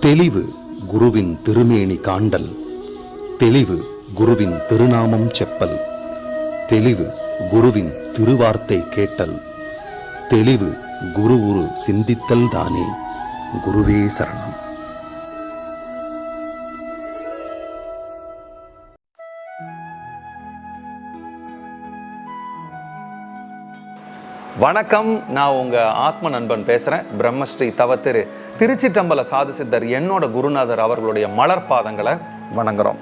தெளிவு குருவின் திருமேனி காண்டல், தெளிவு குருவின் திருநாமம் செப்பல், தெளிவு குருவின் திருவார்த்தை கேட்டல், தெளிவு குரு உரு சிந்தித்தல் தானே. குருவே சரணம். வணக்கம், நான் உங்கள் ஆத்ம நண்பன் பேசுகிறேன். பிரம்மஸ்ரீ தவத்திரு திருச்சிற்றம்பல சாது சித்தர் என்னோட குருநாதர் அவர்களுடைய மலர் பாதங்களை வணங்குறோம்.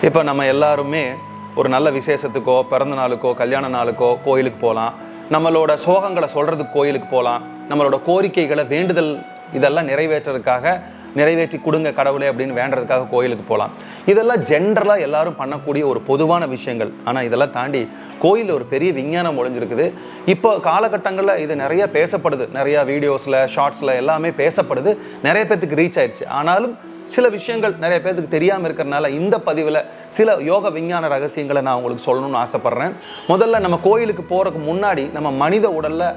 இப்போ நம்ம எல்லாருமே ஒரு நல்ல விசேஷத்துக்கோ, பிறந்த நாளுக்கோ, கல்யாண நாளுக்கோ கோயிலுக்கு போகலாம். நம்மளோட சோகங்களை சொல்கிறதுக்கு கோயிலுக்கு போகலாம். நம்மளோட கோரிக்கைகளை, வேண்டுதல் இதெல்லாம் நிறைவேற்றி கொடுங்க கடவுளே அப்படின்னு வேண்டுறதுக்காக கோயிலுக்கு போகலாம். இதெல்லாம் ஜென்ரலாக எல்லாரும் பண்ணக்கூடிய ஒரு பொதுவான விஷயங்கள். ஆனால் இதெல்லாம் தாண்டி கோயிலில் ஒரு பெரிய விஞ்ஞானம் ஒளிஞ்சிருக்குது. இப்போ காலகட்டங்களில் இது நிறைய பேசப்படுது, நிறையா வீடியோஸில், ஷார்ட்ஸில் எல்லாமே பேசப்படுது, நிறைய பேர்த்துக்கு ரீச் ஆயிடுச்சு. ஆனாலும் சில விஷயங்கள் நிறைய பேருக்கு தெரியாமல் இருக்கிறதுனால இந்த பதிவில் சில யோக விஞ்ஞான ரகசியங்களை நான் உங்களுக்கு சொல்லணும்னு ஆசைப்பட்றேன். முதல்ல நம்ம கோயிலுக்கு போகிறதுக்கு முன்னாடி நம்ம மனித உடலில்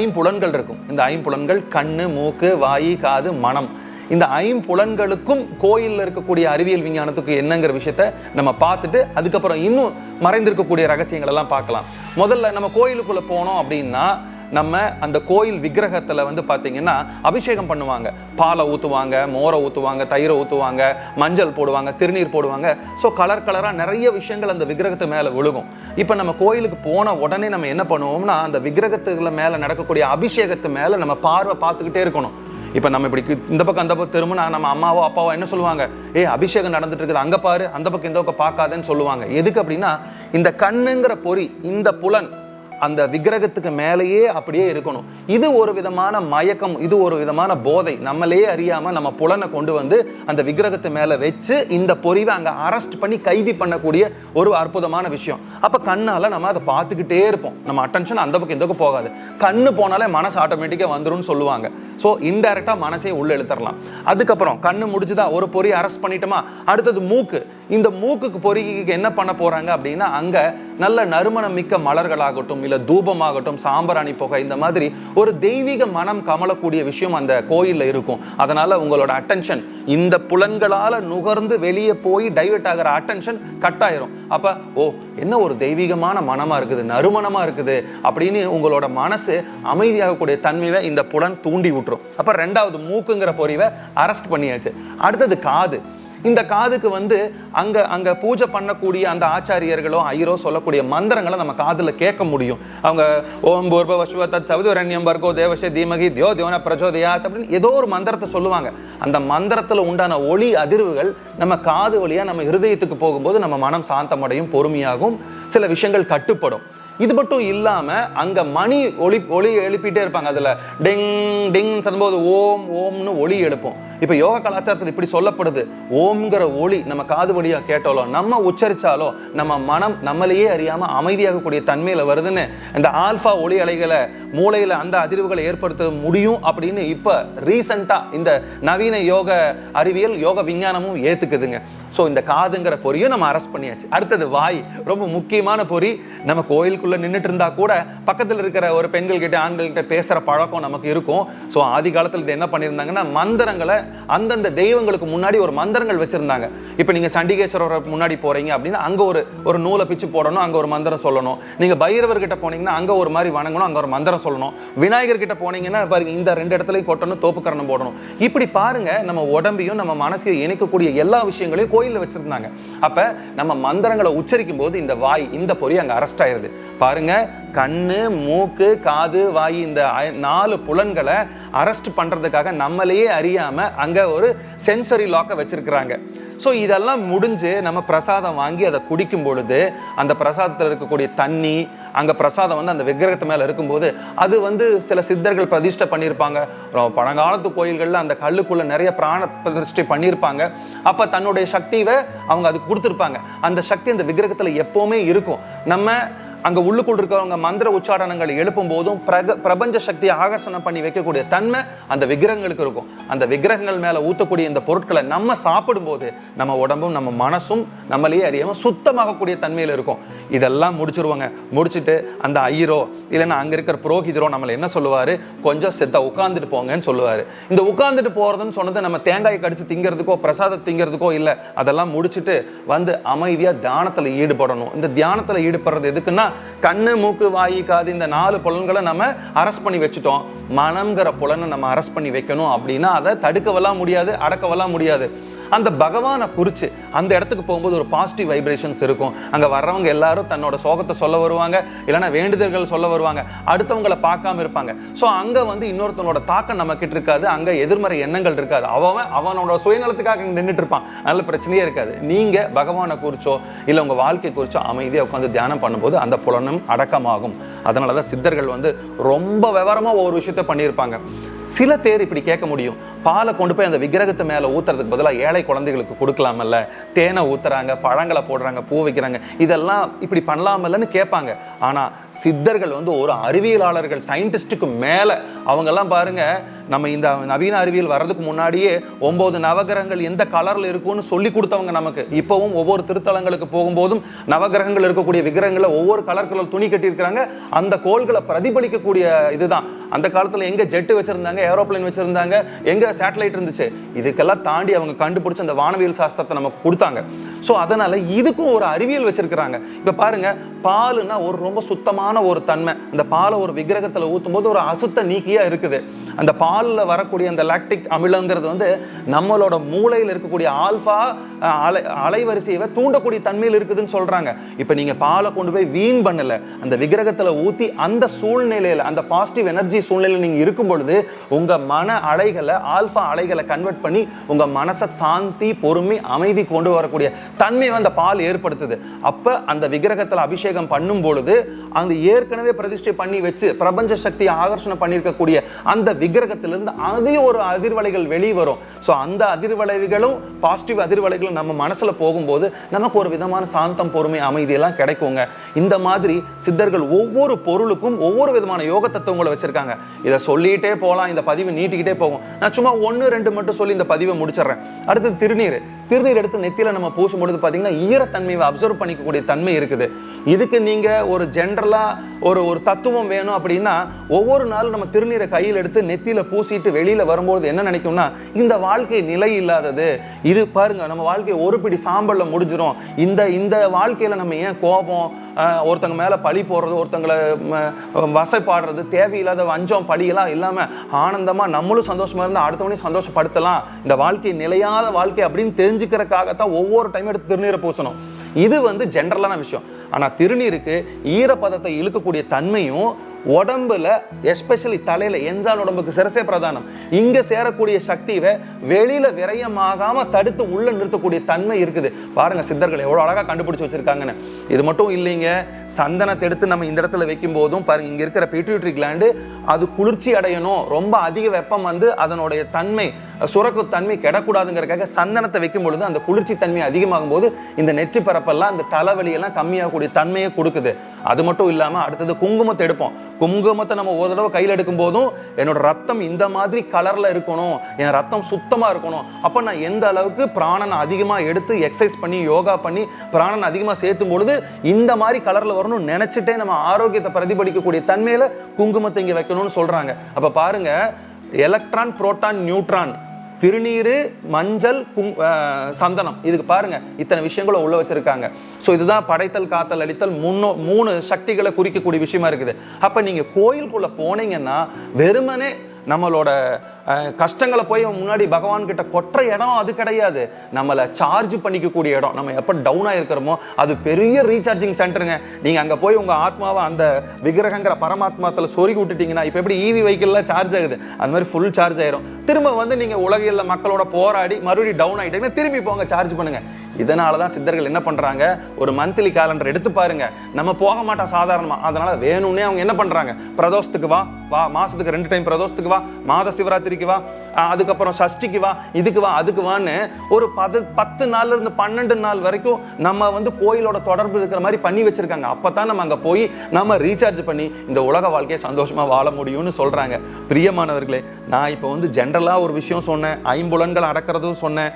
ஐம்புலன்கள் இருக்கும். இந்த ஐம்புலன்கள் கண்ணு, மூக்கு, வாய், காது, மனம். இந்த ஐம்புலன்களுக்கும் கோயிலில் இருக்கக்கூடிய அறிவியல் விஞ்ஞானத்துக்கு என்னங்கிற விஷயத்த நம்ம பார்த்துட்டு அதுக்கப்புறம் இன்னும் மறைந்திருக்கக்கூடிய ரகசியங்கள் எல்லாம் பார்க்கலாம். முதல்ல நம்ம கோயிலுக்குள்ளே போனோம் அப்படின்னா நம்ம அந்த கோயில் விக்கிரகத்தில் பார்த்தீங்கன்னா அபிஷேகம் பண்ணுவாங்க. பாலை ஊற்றுவாங்க, மோரை ஊற்றுவாங்க, தயிரை ஊற்றுவாங்க, மஞ்சள் போடுவாங்க, திருநீர் போடுவாங்க. ஸோ கலராக நிறைய விஷயங்கள் அந்த விக்கிரகத்து மேலே விழுகும். இப்போ நம்ம கோயிலுக்கு போன உடனே நம்ம என்ன பண்ணுவோம்னா அந்த விக்கிரகத்துக்குள்ள மேலே நடக்கக்கூடிய அபிஷேகத்து மேலே நம்ம பார்வை பார்த்துக்கிட்டே இருக்கணும். இப்போ நம்ம இப்படி இந்த பக்கம் அந்த பக்கம் திரும்பினா நம்ம அம்மாவோ அப்பாவோ என்ன சொல்லுவாங்க, அபிஷேகம் நடந்துட்டு இருக்குது, அங்கே பாரு, அந்த பக்கம் இந்த பக்கம் பார்க்காதேன்னு சொல்லுவாங்க. எதுக்கு அப்படின்னா இந்த கண்ணுங்கிற பொறி, இந்த புலன் அந்த விக்கிரகத்துக்கு மேலேயே அப்படியே இருக்கணும். இது ஒரு விதமான மயக்கம், இது ஒரு விதமான போதை. நம்மளே அறியாம நம்ம புலனை கொண்டு அந்த விக்கிரகத்து மேல வச்சு இந்த பொறிவை அங்க அரெஸ்ட் பண்ணி கைதி பண்ணக்கூடிய ஒரு அற்புதமான விஷயம். அப்ப கண்ணால நம்ம அதை பார்த்துக்கிட்டே இருப்போம். நம்ம அட்டென்ஷன் அந்த பக்கம் இந்த பக்கம் போகாது. கண்ணு போனாலே மனசு ஆட்டோமேட்டிக்கா வந்துடும் சொல்லுவாங்க. ஸோ இன்டைரக்டா மனசே உள்ள எழுத்தரலாம். அதுக்கப்புறம் கண்ணு முடிச்சுதான் ஒரு பொறி அரெஸ்ட் பண்ணிட்டோமா, அடுத்தது மூக்கு. இந்த மூக்குக்கு பொறிக்கு என்ன பண்ண போறாங்க அப்படின்னா அங்க நல்ல நறுமணம் மிக்க மலர்களாகட்டும், இல்ல தூபமாகட்டும், சாம்பிராணி புகை, இந்த மாதிரி ஒரு தெய்வீக மனம் கமலக்கூடிய விஷயம் அந்த கோயில்ல இருக்கும். அதனால உங்களோட அட்டென்ஷன் இந்த புலன்களால நுகர்ந்து வெளியே போய் டைவர்ட் ஆகிற அட்டென்ஷன் கட் ஆயிரும். அப்ப என்ன ஒரு தெய்வீகமான மனமா இருக்குது, நறுமணமா இருக்குது அப்படின்னு உங்களோட மனசு அமைதியாகக்கூடிய தன்மையை இந்த புலன் தூண்டி விட்டுரும். அப்ப ரெண்டாவது மூக்குங்கிற பொறிவை அரெஸ்ட் பண்ணியாச்சு. அடுத்தது காது. இந்த காதுக்கு அங்க பூஜை பண்ணக்கூடிய அந்த ஆச்சாரியர்களோ ஐயரோ சொல்லக்கூடிய மந்திரங்களை நம்ம காதுல கேட்க முடியும். அவங்க ஓம் பூர்வ வசுவ தத் சவிதுரண்யம் வர்கோ தேவசே தீமகி தியோ தியோன பிரச்சோதயாத் அப்படின்னு ஏதோ ஒரு மந்திரத்தை சொல்லுவாங்க. அந்த மந்திரத்துல உண்டான ஒளி அதிர்வுகள் நம்ம காது வழியா நம்ம ஹிருதயத்துக்கு போகும்போது நம்ம மனம் சாந்தமடையும், பொறுமையாகும், சில விஷயங்கள் கட்டுப்படும். இது மட்டும் இல்லாம அங்க மணி ஒளி எழுப்பிட்டே இருப்பாங்க. அதுல டிங் டிங் சொல்லும்போது ஓம் ஓம்னு ஒளி எழுப்போம். இப்ப யோக கலாச்சாரத்தில் இப்படி சொல்லப்படுது, ஓம்ங்கிற ஒளி நம்ம காது வழியா கேட்டாலோ நம்ம உச்சரிச்சாலோ நம்ம மனம் நம்மளையே அறியாம அமைதியாகக்கூடிய தன்மையில வருதுன்னு இந்த ஆல்பா ஒளி அலைகளை மூளையில அந்த அதிர்வுகளை ஏற்படுத்த முடியும் அப்படின்னு இப்ப ரீசெண்டா இந்த நவீன யோக அறிவியல், யோக விஞ்ஞானமும் ஏத்துக்குதுங்க. ஸோ இந்த காதுங்கிற பொறியும் நம்ம அரெஸ்ட் பண்ணியாச்சு. அடுத்தது வாய், ரொம்ப முக்கியமான பொறி. நம்ம கோயிலுக்குள்ள நின்றுட்டு இருந்தா கூட பக்கத்தில் இருக்கிற ஒரு பெண்கள் கிட்ட, ஆண்கள் கிட்ட பேசுற பழக்கம் நமக்கு இருக்கும். ஸோ ஆதி காலத்தில் இது என்ன பண்ணியிருந்தாங்கன்னா மந்திரங்களை அந்தந்த தெய்வங்களுக்கு முன்னாடி ஒரு மந்திரங்கள் வச்சிருந்தாங்க. இப்போ நீங்க சண்டிகேஸ்வரர் முன்னாடி போறீங்க அப்படின்னா அங்க ஒரு நூலை பிச்சு போடணும், அங்க ஒரு மந்திரம் சொல்லணும். நீங்க பைரவர் கிட்ட போனீங்கன்னா அங்க ஒரு மாதிரி வணங்கணும், அங்க ஒரு மந்திரம் சொல்லணும். விநாயகர் கிட்ட போனீங்கன்னா பாருங்க இந்த ரெண்டு இடத்துலையும் கொட்டணும், தோப்புக்கரணம் போடணும். இப்படி பாருங்க நம்ம உடம்பையும் நம்ம மனசையும் இணைக்கக்கூடிய எல்லா விஷயங்களையும் கோயில்ல வச்சிருந்தாங்க. அப்ப நம்ம மந்திரங்களை உச்சரிக்கும் போது இந்த வாய், இந்த பொறி அங்க அரெஸ்ட் ஆயிருது. பாருங்க, கண்ணு, மூக்கு, காது, வாய், இந்த 4 புலன்களை அரெஸ்ட் பண்றதுக்காக நம்மளையே அறியாம அங்க ஒரு சென்சரி லாக்க வச்சிருக்கிறாங்க. ஸோ இதெல்லாம் முடிஞ்சு நம்ம பிரசாதம் வாங்கி அதை குடிக்கும் பொழுது அந்த பிரசாதத்தில் இருக்கக்கூடிய தண்ணி, அங்கே பிரசாதம் அந்த விக்கிரகத்து மேலே இருக்கும்போது அது சில சித்தர்கள் பிரதிஷ்டை பண்ணியிருப்பாங்க. பழங்காலத்து கோயில்களில் அந்த கல்லுக்குள்ளே நிறைய பிராண பிரதிஷ்டை பண்ணியிருப்பாங்க. அப்போ தன்னுடைய சக்தியை அவங்க அதுக்கு கொடுத்துருப்பாங்க. அந்த சக்தி அந்த விக்கிரகத்தில் எப்போவுமே இருக்கும். நம்ம அங்க உள்ளுக்குள் இருக்கிறவங்க மந்திர உச்சாரணங்கள் எழுப்பும் போதும் பிரபஞ்ச சக்தியை ஆகர்ஷணம் பண்ணி வைக்கக்கூடிய தன்மை அந்த விக்கிரகங்களுக்கு இருக்கும். அந்த விக்கிரகங்கள் மேல ஊத்தக்கூடிய இந்த பொருட்களை நம்ம சாப்பிடும் போது நம்ம உடம்பும் நம்ம மனசும் நம்மளையே அறியாம சுத்தமாகக்கூடிய தன்மையில இருக்கும். இதெல்லாம் முடிச்சிருவாங்க. முடிச்சுட்டு அந்த ஐயரோ இல்லைன்னா அங்க இருக்கிற புரோகிதரோ நம்மளை என்ன சொல்லுவாரு, கொஞ்சம் செத்த உட்கார்ந்துட்டு போங்கன்னு சொல்லுவாரு. இந்த உட்கார்ந்துட்டு போறதுன்னு சொன்னது நம்ம தேங்காய் கடிச்சு திங்கிறதுக்கோ பிரசாதம் திங்கிறதுக்கோ இல்லை. அதெல்லாம் முடிச்சுட்டு வந்து அமைதியா தியானத்துல ஈடுபடணும். இந்த தியானத்துல ஈடுபடுறது எதுக்குன்னா, கண்ணு மூக்கு வாய் காது இந்த 4 புலன்களை நம்ம அரெஸ்ட் பண்ணி வச்சுட்டோம். மனம்ங்கிற புலனை நம்ம அரெஸ்ட் பண்ணி வைக்கணும் அப்படின்னா அதை தடுக்கவெல்லாம் முடியாது, அடக்கவெல்லாம் முடியாது. அந்த பகவானை குறிச்சு அந்த இடத்துக்கு போகும்போது ஒரு பாசிட்டிவ் வைப்ரேஷன்ஸ் இருக்கும். அங்க வர்றவங்க எல்லாரும் தன்னோட சோகத்தை சொல்ல வருவாங்க, இல்லைன்னா வேண்டுதல்கள் சொல்ல வருவாங்க, அடுத்தவங்களை பார்க்காம இருப்பாங்க. ஸோ அங்க வந்து இன்னொருத்தனோட தாக்கம் நம்ம கிட்ட இருக்காது, அங்க எதிர்மறை எண்ணங்கள் இருக்காது. அவனோட சுயநலத்துக்காக நின்றுட்டு இருப்பான், நல்ல பிரச்சனையே இருக்காது. நீங்க பகவானை குறிச்சோ இல்லை உங்க வாழ்க்கை குறிச்சோ அமைதியாக உட்காந்து தியானம் பண்ணும்போது அந்த புலனும் அடக்கமாகும். அதனாலதான் சித்தர்கள் வந்து ரொம்ப விவரமா ஒவ்வொரு விஷயத்த பண்ணியிருப்பாங்க. சில பேர் இப்படி கேட்க முடியும், பாலை கொண்டு போய் அந்த விக்கிரகத்து மேல ஊத்துறதுக்கு பதிலாக ஏழை குழந்தைகளுக்கு கொடுக்கலாமல்ல, தேனை ஊத்துறாங்க, பழங்களை போடுறாங்க, பூ வைக்கிறாங்க, இதெல்லாம் இப்படி பண்ணலாமல்லன்னு கேட்பாங்க. ஆனா சித்தர்கள் வந்து ஒரு அறிவியலாளர்கள், சயின்டிஸ்டுக்கு மேல அவங்கெல்லாம் பாருங்க, நம்ம இந்த நவீன அறிவியல் வர்றதுக்கு முன்னாடியே 9 நவகிரகங்கள் எந்த கலர்ல இருக்கும்னு சொல்லி கொடுத்தவங்க நமக்கு. இப்பவும் ஒவ்வொரு திருத்தலங்களுக்கு போகும்போதும் நவகிரகங்கள் இருக்கக்கூடிய விக்கிரகங்களை ஒவ்வொரு கலர் துணி கட்டி இருக்கிறாங்க. அந்த கோள்களை பிரதிபலிக்கக்கூடிய இதுதான். அந்த காலத்துல எங்க ஜெட்டு வச்சிருந்தாங்க, ஏரோப்ளைன் வச்சிருந்தாங்க, எங்க சேட்டலைட் இருந்துச்சு, இதுக்கெல்லாம் தாண்டி அவங்க கண்டுபிடிச்ச அந்த வானவியல் சாஸ்திரத்தை நமக்கு கொடுத்தாங்க. ஸோ அதனால இதுக்கும் ஒரு அறிவியல் வச்சிருக்கிறாங்க. இப்ப பாருங்க, பாலுன்னா ஒரு ரொம்ப சுத்தமான ஒரு தன்மை. அந்த பாலை ஒரு விக்கிரகத்துல ஊத்தும் போது ஒரு அசுத்த நீக்கியா இருக்குது. அந்த பாலில் வரக்கூடிய அந்த லாக்டிக் அமிலங்கிறது வந்து நம்மளோட மூளையில் இருக்கக்கூடிய ஆல்பா அலைவரிசையை தூண்டக்கூடிய தன்மையில் இருக்குதுன்னு சொல்றாங்க. இப்ப நீங்க பாலை கொண்டு போய் வீண் பண்ணல, அந்த விக்கிரகத்துல ஊத்தி அந்த சூழ்நிலையில, அந்த பாசிட்டிவ் எனர்ஜி சூழ்நிலையில் நீங்க இருக்கும் பொழுது உங்க மன அலைகளை, ஆல்பா அலைகளை கன்வெர்ட் பண்ணி உங்க மனசை சாந்தி, பொறுமை, அமைதி கொண்டு வரக்கூடிய தன்மை அந்த பால் ஏற்படுத்துது. அப்ப அந்த விக்கிரகத்துல அபிஷேகம் பண்ணும் பொழுது அந்த ஏற்கனவே பிரதிஷ்டை பண்ணி வச்சு பிரபஞ்ச சக்தியை ஆகர்ஷணம் பண்ணியிருக்கக்கூடிய அந்த விக்கிரகத்திலிருந்து அதே ஒரு அதிர்வலைகள் வெளிவரும். ஸோ அந்த அதிர்வலைகளும் பாசிட்டிவ் அதிர்வலைகளும் நம்ம மனசுல போகும்போது நமக்கு ஒரு விதமான சாந்தம், பொறுமை, அமைதியெல்லாம் கிடைக்குங்க. இந்த மாதிரி சித்தர்கள் ஒவ்வொரு பொருளுக்கும் ஒவ்வொரு விதமான யோக தத்துவங்களை வச்சிருக்காங்க. இதை சொல்லிட்டே போகலாம், இந்த பதிவு நீட்டிக்கிட்டே போகும். நான் சும்மா 1-2 மட்டும் சொல்லி இந்த பதிவை முடிச்சிடறேன். அடுத்து திருநீர். திருநீர் எடுத்து நெத்தியில நம்ம பூசும் பொழுது பார்த்தீங்கன்னா ஈரத்தன்மையை அப்சர்வ் பண்ணிக்கக்கூடிய தன்மை இருக்குது. இதுக்கு நீங்க ஒரு ஜென்ரலா ஒரு தத்துவம் வேணும் அப்படின்னா, ஒவ்வொரு நாளும் நம்ம திருநீரை கையில் எடுத்து நெத்தியில பூசிட்டு வெளியில வரும்போது என்ன நினைக்கும்னா, இந்த வாழ்க்கை நிலை இல்லாதது, இது பாருங்க நம்ம வாழ்க்கை ஒரு பிடி சாம்பல்ல முடிஞ்சிடும், இந்த வாழ்க்கையில நம்ம ஏன் கோபம், ஒருத்தங்க மேல பழி போடுறது, ஒருத்தங்களை வசைப்பாடுறது, தேவையில்லாத வஞ்சம் பழியெல்லாம் இல்லாம ஆனந்தமா நம்மளும் சந்தோஷமா இருந்தா அடுத்தவனையும் சந்தோஷப்படுத்தலாம், இந்த வாழ்க்கை நிலையாத வாழ்க்கை அப்படின்னு தெரிஞ்சுக்கிறதுக்காகத்தான் ஒவ்வொரு டைம் எடுத்து திருநீரை பூசணும். இது வந்து ஜென்ரலான விஷயம். ஆனா திருநீருக்கு ஈரப்பதத்தை இழுக்கக்கூடிய தன்மையும் உடம்புல, எஸ்பெஷலி தலையில, என்சான் உடம்புக்கு சிரசே பிரதானம், இங்க சேரக்கூடிய சக்தியை வெளியில விரயமாகாம தடுத்து உள்ள நிறுத்தக்கூடிய தன்மை இருக்குது. பாருங்க சித்தர்கள் எவ்வளவு அழகா கண்டுபிடிச்சு வச்சிருக்காங்கன்னு. இது மட்டும் இல்லைங்க, சந்தனத்தை எடுத்து நம்ம இந்த இடத்துல வைக்கும் போதும் பாருங்க, இங்க இருக்கிற பிட்யூட்டரி கிளாண்டு அது குளிர்ச்சி அடையணும், ரொம்ப அதிக வெப்பம் வந்து அதனுடைய தன்மை சுரக்கு தன்மை கெடக்கூடாதுங்கிறதுக்காக சந்தனத்தை வைக்கும் பொழுது அந்த குளிர்ச்சி தன்மை அதிகமாகும் போது இந்த நெற்றி பரப்பெல்லாம் இந்த தலைவலியெல்லாம் கம்மியாகக்கூடிய தன்மையை கொடுக்குது. அது மட்டும் இல்லாம அடுத்தது குங்குமத்தை எடுப்போம். குங்குமத்தை நம்ம ஒரு தடவை கையில் எடுக்கும் போதும் என்னோட ரத்தம் இந்த மாதிரி கலர்ல இருக்கணும், என் ரத்தம் சுத்தமா இருக்கணும். அப்ப நான் எந்த அளவுக்கு பிராணனை அதிகமா எடுத்து எக்ஸசைஸ் பண்ணி யோகா பண்ணி பிராணன் அதிகமா சேர்த்தும் பொழுது இந்த மாதிரி கலர்ல வரணும்னு நினைச்சிட்டே நம்ம ஆரோக்கியத்தை பிரதிபலிக்கக்கூடிய தன்மையில குங்குமத்தை இங்க வைக்கணும்னு சொல்றாங்க. அப்ப பாருங்க, எலக்ட்ரான், புரோட்டான், நியூட்ரான், திருநீரு, மஞ்சள், சந்தனம், இதுக்கு பாருங்க இத்தனை விஷயங்களை உள்ள வச்சிருக்காங்க. ஸோ இதுதான் படைத்தல், காத்தல், அளித்தல் 3 சக்திகளை குறிக்கக்கூடிய விஷயமா இருக்குது. அப்ப நீங்க கோயிலுக்குள்ள போனீங்கன்னா வெறுமனே நம்மளோட கஷ்டங்களை போய் முன்னாடி பகவான் கிட்ட கொற்ற இடம் அது கிடையாது, நம்மளை சார்ஜ் பண்ணிக்கக்கூடிய இடம். நம்ம எப்போ டவுனாக இருக்கிறோமோ அது பெரிய ரீசார்ஜிங் சென்டருங்க. நீங்கள் அங்கே போய் உங்கள் ஆத்மாவை அந்த விக்கிரகங்கிற பரமாத்மாத்தில் சொருகி விட்டுட்டீங்கன்னா, இப்போ எப்படி EV வெஹிக்கிள்லாம் சார்ஜ் ஆகுது அந்த மாதிரி ஃபுல் சார்ஜ் ஆயிரும். திரும்ப வந்து நீங்கள் உலகில் மக்களோட போராடி மறுபடியும் டவுன் ஆகிட்டீங்கன்னா திரும்பி போங்க, சார்ஜ் பண்ணுங்க. இதனால தான் சித்தர்கள் என்ன பண்ணுறாங்க, ஒரு மந்த்லி கேலண்டர் எடுத்து பாருங்க. நம்ம போக மாட்டோம் சாதாரணமாக, அதனால வேணும்னே அவங்க என்ன பண்ணுறாங்க, பிரதோஷத்துக்கு வா, மாதத்துக்கு 2 டைம் பிரதோஷத்துக்கு வா, மாத சிவராத்திரிக்கு வா, அதுக்கப்புறம் சஷ்டிக்கு வா, இதுக்கு வா, அதுக்கு வான்னு ஒரு 10 நாள்ல இருந்து 12 நாள் வரைக்கும் நம்ம வந்து கோயிலோட தொடர்பு இருக்கிற மாதிரி பண்ணி வச்சிருக்காங்க. அப்பதான் நம்ம அங்க போய் நம்ம ரீசார்ஜ் பண்ணி இந்த உலக வாழ்க்கையை சந்தோஷமா வாழ முடியும்னு சொல்றாங்க. பிரியமானவர்களே, நான் இப்போ வந்து ஜென்ரலா ஒரு விஷயம் சொன்னேன், ஐம்புலன்கள் அடக்கிறதும் சொன்னேன்,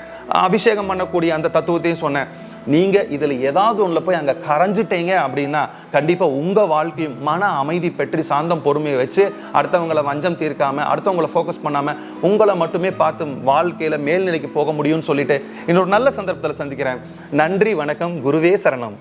அபிஷேகம் பண்ணக்கூடிய அந்த தத்துவத்தையும் சொன்னேன். நீங்க இதுல ஏதாவது ஒண்ணுல போய் அங்க கரைஞ்சிட்டீங்க அப்படின்னா கண்டிப்பா உங்க வாழ்க்கையும் மன அமைதி பெற்று சாந்தம் பொறுமையை வச்சு அடுத்தவங்களை வஞ்சம் தீர்க்காம, அடுத்தவங்களை ஃபோக்கஸ் பண்ணாம உங்களை மட்டுமே பார்த்து வாழ்க்கையில மேல்நிலைக்கு போக முடியும்னு சொல்லிட்டு இன்னொரு நல்ல சந்தர்ப்பத்தில் சந்திக்கிறேன். நன்றி, வணக்கம், குருவே சரணம்.